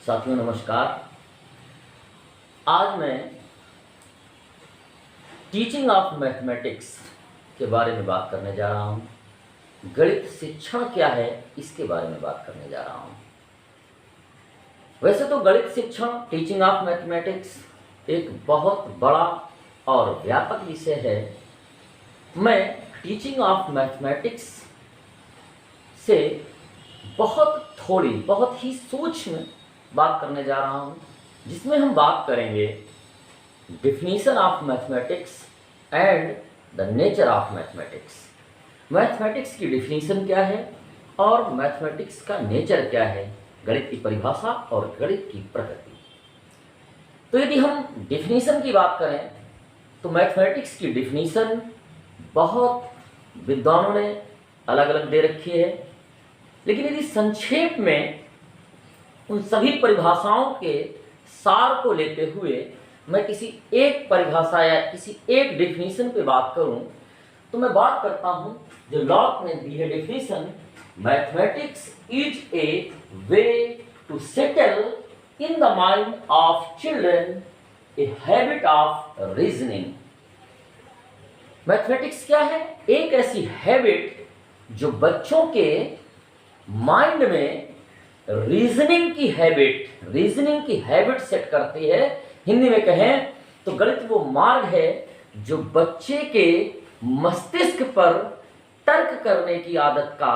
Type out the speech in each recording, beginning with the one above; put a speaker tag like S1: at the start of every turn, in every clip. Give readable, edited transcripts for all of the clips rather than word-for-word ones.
S1: साथियों नमस्कार। आज मैं टीचिंग ऑफ मैथमेटिक्स के बारे में बात करने जा रहा हूँ। गणित शिक्षण क्या है इसके बारे में बात करने जा रहा हूँ। वैसे तो गणित शिक्षण टीचिंग ऑफ मैथमेटिक्स एक बहुत बड़ा और व्यापक विषय है। मैं टीचिंग ऑफ मैथमेटिक्स से बहुत ही सूक्ष्म बात करने जा रहा हूँ, जिसमें हम बात करेंगे definition of mathematics and the nature of mathematics. Mathematics की डिफिनीशन क्या है और मैथमेटिक्स का नेचर क्या है, गणित की परिभाषा और गणित की प्रकृति। तो यदि हम डिफिनीशन की बात करें तो मैथमेटिक्स की डिफिनीशन बहुत विद्वानों ने अलग अलग दे रखी है, लेकिन यदि संक्षेप में उन सभी परिभाषाओं के सार को लेते हुए मैं किसी एक परिभाषा या किसी एक डिफिनीशन पे बात करूं तो मैं बात करता हूं जो लॉक ने दी है definition, mathematics is a way to settle in the mind of children a habit of reasoning. Mathematics क्या है? एक ऐसी हैबिट जो बच्चों के माइंड में रीजनिंग की हैबिट सेट करती है। हिंदी में कहें तो गणित वो मार्ग है जो बच्चे के मस्तिष्क पर तर्क करने की आदत का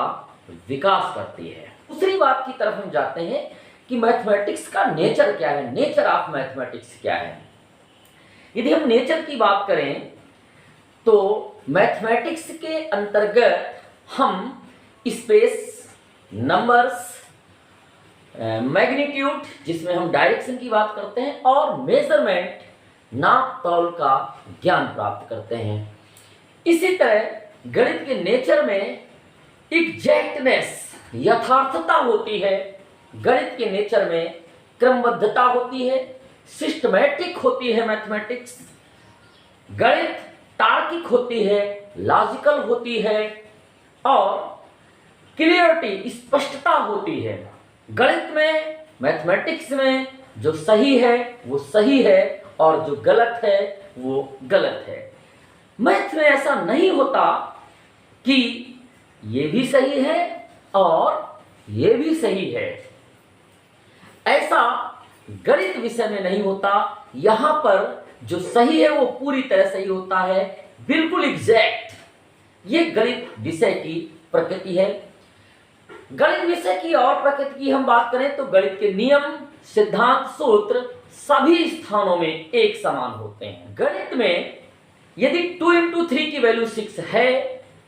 S1: विकास करती है। दूसरी बात की तरफ हम जाते हैं कि मैथमेटिक्स का नेचर क्या है, नेचर ऑफ मैथमेटिक्स क्या है। यदि हम नेचर की बात करें तो मैथमेटिक्स के अंतर्गत हम स्पेस, नंबर्स, मैग्नीट्यूड जिसमें हम डायरेक्शन की बात करते हैं और मेजरमेंट, नाप तौल का ज्ञान प्राप्त करते हैं। इसी तरह गणित के नेचर में एग्जैक्टनेस, यथार्थता होती है। गणित के नेचर में क्रमबद्धता होती है, सिस्टमैटिक होती है मैथमेटिक्स। गणित तार्किक होती है, लॉजिकल होती है और क्लियरिटी, स्पष्टता होती है। गणित में, मैथमेटिक्स में जो सही है वो सही है और जो गलत है वो गलत है। मैथ में ऐसा नहीं होता कि ये भी सही है और ये भी सही है, ऐसा गणित विषय में नहीं होता। यहां पर जो सही है वो पूरी तरह सही होता है, बिल्कुल एग्जैक्ट। ये गणित विषय की प्रकृति है। गणित विषय की और प्रकृति की हम बात करें तो गणित के नियम, सिद्धांत, सूत्र सभी स्थानों में एक समान होते हैं। गणित में यदि 2 into 3 की वैल्यू 6 है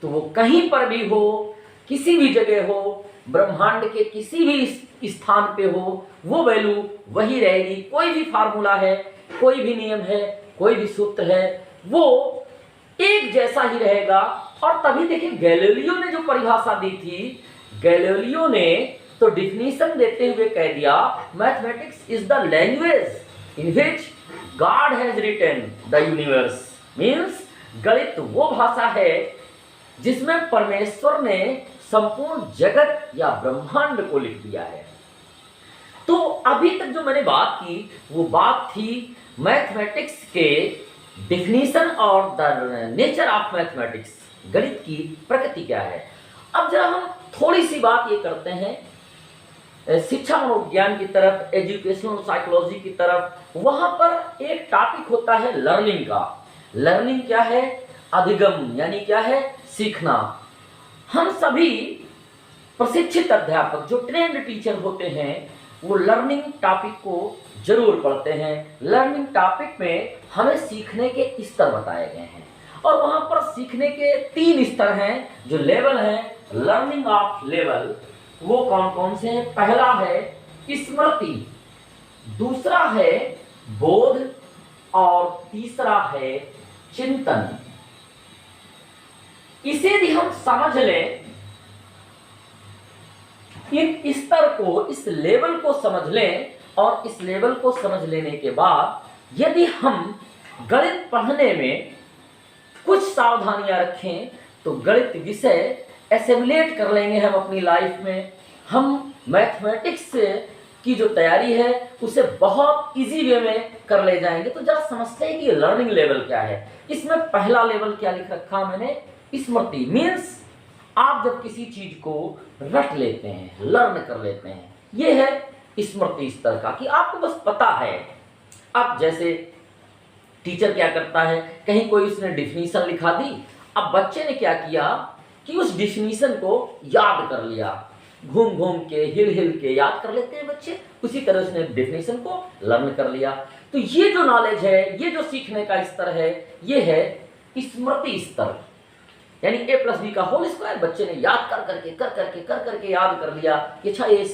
S1: तो वो कहीं पर भी हो, किसी भी जगह हो, ब्रह्मांड के किसी भी स्थान पे हो, वो वैल्यू वही रहेगी। कोई भी फार्मूला है, कोई भी नियम है, कोई भी सूत्र है, वो एक जैसा ही रहेगा। और तभी देखिए गैलीलियो ने जो परिभाषा दी थी, गैलीलियो ने तो डिफिनीशन देते हुए कह दिया mathematics is the language in which God has written the universe. Means गणित वो भाषा है जिसमें परमेश्वर ने संपूर्ण जगत या ब्रह्मांड को लिख दिया है। तो अभी तक जो मैंने बात की वो बात थी मैथमेटिक्स के डिफिनीशन और द नेचर ऑफ मैथमेटिक्स, गणित की प्रकृति क्या है। अब जरा हम थोड़ी सी बात ये करते हैं शिक्षा मनोविज्ञान की तरफ, एजुकेशनल साइकोलॉजी की तरफ। वहां पर एक टॉपिक होता है लर्निंग का। लर्निंग क्या है? अधिगम, यानी क्या है? सीखना। हम सभी प्रशिक्षित अध्यापक जो ट्रेंड टीचर होते हैं वो लर्निंग टॉपिक को जरूर पढ़ते हैं। लर्निंग टॉपिक में हमें सीखने के स्तर बताए गए हैं और वहां पर सीखने के 3 स्तर हैं जो लेवल हैं, लर्निंग ऑफ लेवल। वो कौन कौन से हैं? पहला है स्मृति, दूसरा है बोध और तीसरा है चिंतन। इसे भी हम समझ लें, इन स्तर को, इस लेवल को समझ लें और इस लेवल को समझ लेने के बाद यदि हम गणित पढ़ने में कुछ सावधानियां रखें तो गणित विषय एसिमुलेट कर लेंगे हम अपनी लाइफ में। हम मैथमेटिक्स की जो तैयारी है उसे बहुत इजी वे में कर ले जाएंगे। तो जरा समझते हैं कि ये लर्निंग लेवल क्या है। इसमें पहला लेवल क्या लिख रखा मैंने, स्मृति। मीन्स आप जब किसी चीज को रट लेते हैं, लर्न कर लेते हैं, ये है स्मृति स्तर का, कि आपको बस पता है। अब जैसे टीचर क्या करता है, कहीं कोई उसने डिफिनीशन लिखा दी, अब बच्चे ने क्या किया कि उस डिफिनीशन को याद कर लिया, घूम घूम के हिल हिल के याद कर लेते हैं बच्चे, उसी तरह उसने डिफिनीशन को लर्न कर लिया। तो ये जो नॉलेज है, ये जो सीखने का स्तर है, ये है स्मृति स्तर, यानी a+b² बच्चे ने याद कर करके याद कर लिया कि अच्छा a²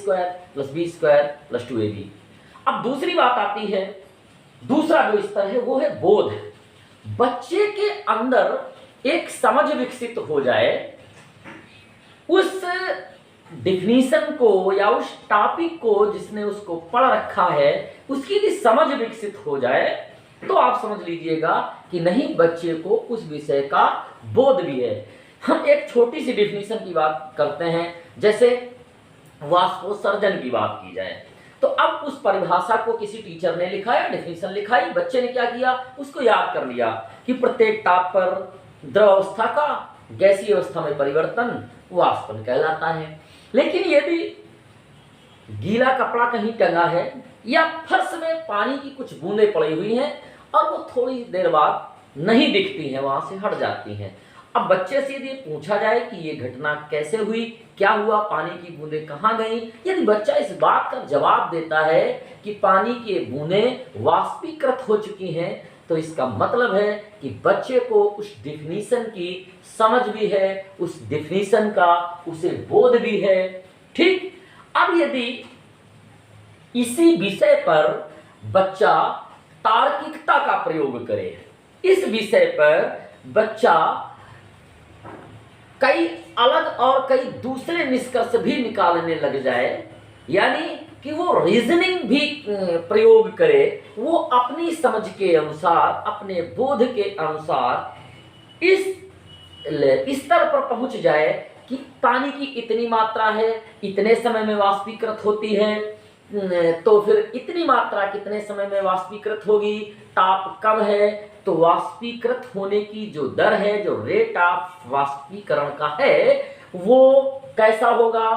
S1: + b² + 2ab। अब दूसरी बात आती है, दूसरा जो स्तर है वो है बोध। बच्चे के अंदर एक समझ विकसित हो जाए, उस डिफिनीशन को या उस टॉपिक को जिसने उसको पढ़ रखा है उसकी यदि समझ विकसित हो जाए तो आप समझ लीजिएगा कि नहीं, बच्चे को उस विषय का बोध भी है। हम एक छोटी सी डिफिनीशन की बात करते हैं, जैसे वाष्पोत्सर्जन की बात की जाए, तो अब उस परिभाषा को किसी टीचर ने लिखा या डिफिनीशन लिखाई, बच्चे ने क्या किया, उसको याद कर लिया कि प्रत्येक ताप पर द्रव अवस्था का गैसीय अवस्था में परिवर्तन वाष्पन कहलाता है। लेकिन यदि गीला कपड़ा कहीं टंगा है या फर्श में पानी की कुछ बूंदें पड़ी हुई हैं और वो थोड़ी देर बाद नहीं दिखती हैं, वहां से हट जाती हैं, अब बच्चे से यदि पूछा जाए कि ये घटना कैसे हुई, क्या हुआ, पानी की बूंदें कहाँ गई, यदि बच्चा इस बात का जवाब देता है कि पानी की बूंदें वाष्पीकृत हो चुकी हैं, तो इसका मतलब है कि बच्चे को उस डिफिनीशन की समझ भी है, उस डिफिनीशन का उसे बोध भी है। ठीक, अब यदि इसी विषय पर बच्चा तार्किकता का प्रयोग करे, इस विषय पर बच्चा कई अलग और कई दूसरे निष्कर्ष भी निकालने लग जाए, यानी कि वो रीजनिंग भी प्रयोग करे, वो अपनी समझ के अनुसार, अपने बोध के अनुसार इस स्तर पर पहुंच जाए कि पानी की इतनी मात्रा है, इतने समय में वाष्पीकृत होती है, तो फिर इतनी मात्रा कितने समय में वाष्पीकृत होगी, ताप कम है तो वाष्पीकृत होने की जो दर है, जो रेट ऑफ वाष्पीकरण का है, वो कैसा होगा,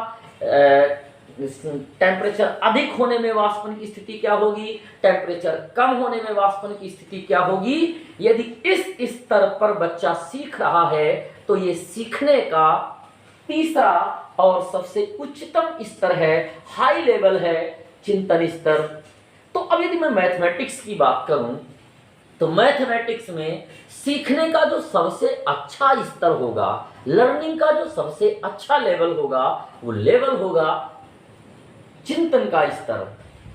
S1: टेम्परेचर अधिक होने में वाष्पन की स्थिति क्या होगी, टेम्परेचर कम होने में वाष्पन की स्थिति क्या होगी। यदि इस स्तर पर बच्चा सीख रहा है तो ये सीखने का तीसरा और सबसे उच्चतम स्तर है, हाई लेवल है, चिंतन स्तर। तो अब यदि मैं मैथमेटिक्स की बात करूं तो मैथमेटिक्स में सीखने का जो सबसे अच्छा स्तर होगा, लर्निंग का जो सबसे अच्छा लेवल होगा, वो लेवल होगा चिंतन का स्तर।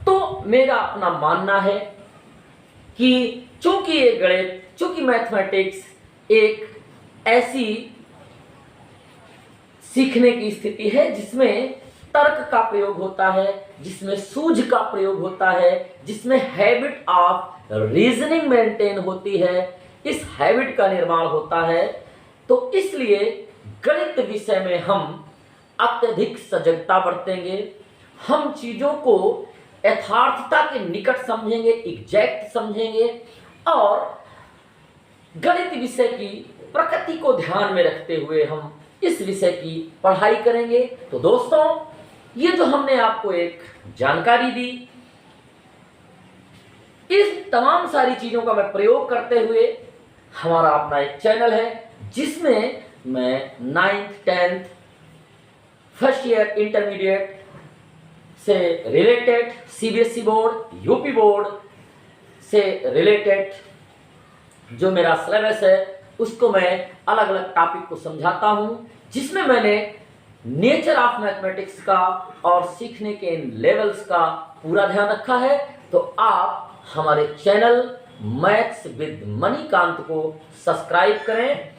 S1: तो मेरा अपना मानना है कि चूंकि ये गणित, चूंकि मैथमेटिक्स एक ऐसी सीखने की स्थिति है जिसमें तर्क का प्रयोग होता है, जिसमें सूझ का प्रयोग होता है, जिसमें हैबिट ऑफ रीजनिंग मेंटेन होती है, इस हैबिट का निर्माण होता है, तो इसलिए गणित विषय में हम अत्यधिक सजगता बरतेंगे, हम चीजों को यथार्थता के निकट समझेंगे, एग्जैक्ट समझेंगे, और गणित विषय की प्रकृति को ध्यान में रखते हुए हम इस विषय की पढ़ाई करेंगे। तो दोस्तों, ये जो हमने आपको एक जानकारी दी, इस तमाम सारी चीजों का मैं प्रयोग करते हुए, हमारा अपना एक चैनल है जिसमें मैं 9th 10th first year intermediate से related, CBSE board, UP board से रिलेटेड जो मेरा सिलेबस है उसको मैं अलग अलग टॉपिक को समझाता हूं, जिसमें मैंने नेचर ऑफ मैथमेटिक्स का और सीखने के इन लेवल्स का पूरा ध्यान रखा है। तो आप हमारे चैनल मैथ्स विद मणिकांत को सब्सक्राइब करें